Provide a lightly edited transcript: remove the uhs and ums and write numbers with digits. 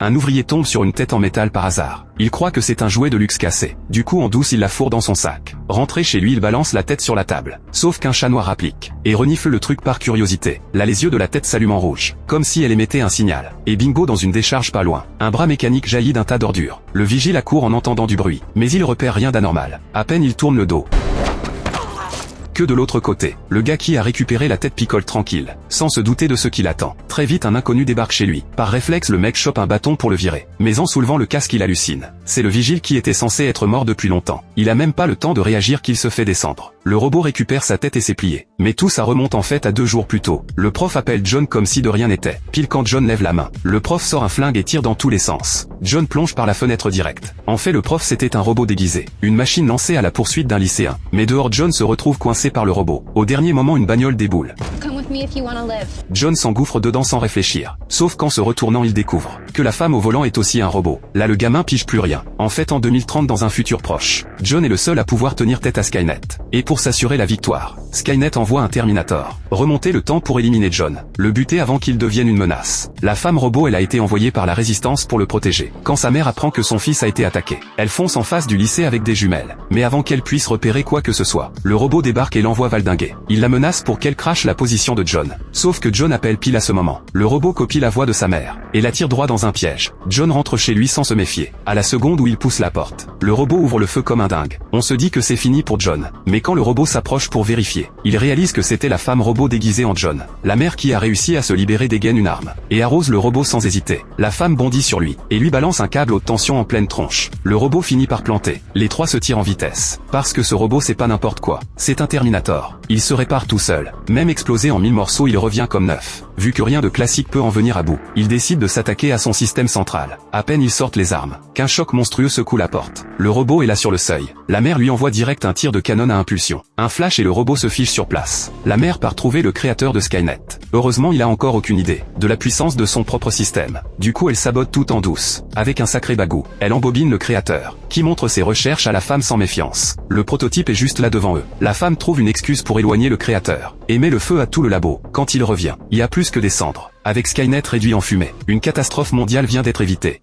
Un ouvrier tombe sur une tête en métal par hasard. Il croit que c'est un jouet de luxe cassé. Du coup en douce il la fourre dans son sac. Rentré chez lui il balance la tête sur la table. Sauf qu'un chat noir applique. Et renifle le truc par curiosité. Là les yeux de la tête s'allument en rouge. Comme si elle émettait un signal. Et bingo dans une décharge pas loin. Un bras mécanique jaillit d'un tas d'ordures. Le vigile accourt en entendant du bruit. Mais il repère rien d'anormal. À peine il tourne le dos. Que de l'autre côté, le gars qui a récupéré la tête picole tranquille, sans se douter de ce qui l'attend. Très vite un inconnu débarque chez lui. Par réflexe le mec chope un bâton pour le virer. Mais en soulevant le casque il hallucine. C'est le vigile qui était censé être mort depuis longtemps. Il a même pas le temps de réagir qu'il se fait descendre. Le robot récupère sa tête et ses pliés. Mais tout ça remonte en fait à 2 jours plus tôt. Le prof appelle John comme si de rien n'était. Pile quand John lève la main, le prof sort un flingue et tire dans tous les sens. John plonge par la fenêtre directe. En fait le prof c'était un robot déguisé. Une machine lancée à la poursuite d'un lycéen. Mais dehors John se retrouve coincé par le robot. Au dernier moment une bagnole déboule. John s'engouffre dedans sans réfléchir. Sauf qu'en se retournant il découvre que la femme au volant est aussi un robot. Là le gamin pige plus rien. En fait en 2030 dans un futur proche, John est le seul à pouvoir tenir tête à Skynet. Et pour s'assurer la victoire, Skynet envoie un Terminator remonter le temps pour éliminer John, le buter avant qu'il devienne une menace. La femme robot elle a été envoyée par la résistance pour le protéger. Quand sa mère apprend que son fils a été attaqué, elle fonce en face du lycée avec des jumelles. Mais avant qu'elle puisse repérer quoi que ce soit, le robot débarque et l'envoie valdinguer. Il la menace pour qu'elle crache la position de John. Sauf que John appelle pile à ce moment. Le robot copie la voix de sa mère et la tire droit dans un piège. John rentre chez lui sans se méfier. À la seconde où il pousse la porte, le robot ouvre le feu comme un dingue. On se dit que c'est fini pour John. Mais quand le robot s'approche pour vérifier, il réalise que c'était la femme robot déguisée en John. La mère qui a réussi à se libérer dégaine une arme et arrose le robot sans hésiter. La femme bondit sur lui et lui balance un câble haute tension en pleine tronche. Le robot finit par planter. Les trois se tirent en vitesse. Parce que ce robot c'est pas n'importe quoi. C'est un Terminator. Il se répare tout seul. Même explosé en 1000 morceaux il revient comme neuf. Vu que rien de classique peut en venir à bout, il décide de s'attaquer à son système central. À peine ils sortent les armes, qu'un choc monstrueux secoue la porte. Le robot est là sur le seuil. La mère lui envoie direct un tir de canon à impulsion. Un flash et le robot se fiche sur place. La mère part trouver le créateur de Skynet. Heureusement il a encore aucune idée de la puissance de son propre système. Du coup elle sabote tout en douce. Avec un sacré bagou, elle embobine le créateur, qui montre ses recherches à la femme sans méfiance. Le prototype est juste là devant eux. La femme trouve une excuse pour éloigner le créateur, et met le feu à tout le labo. Quand il revient, il y a plus que des cendres. Avec Skynet réduit en fumée, une catastrophe mondiale vient d'être évitée.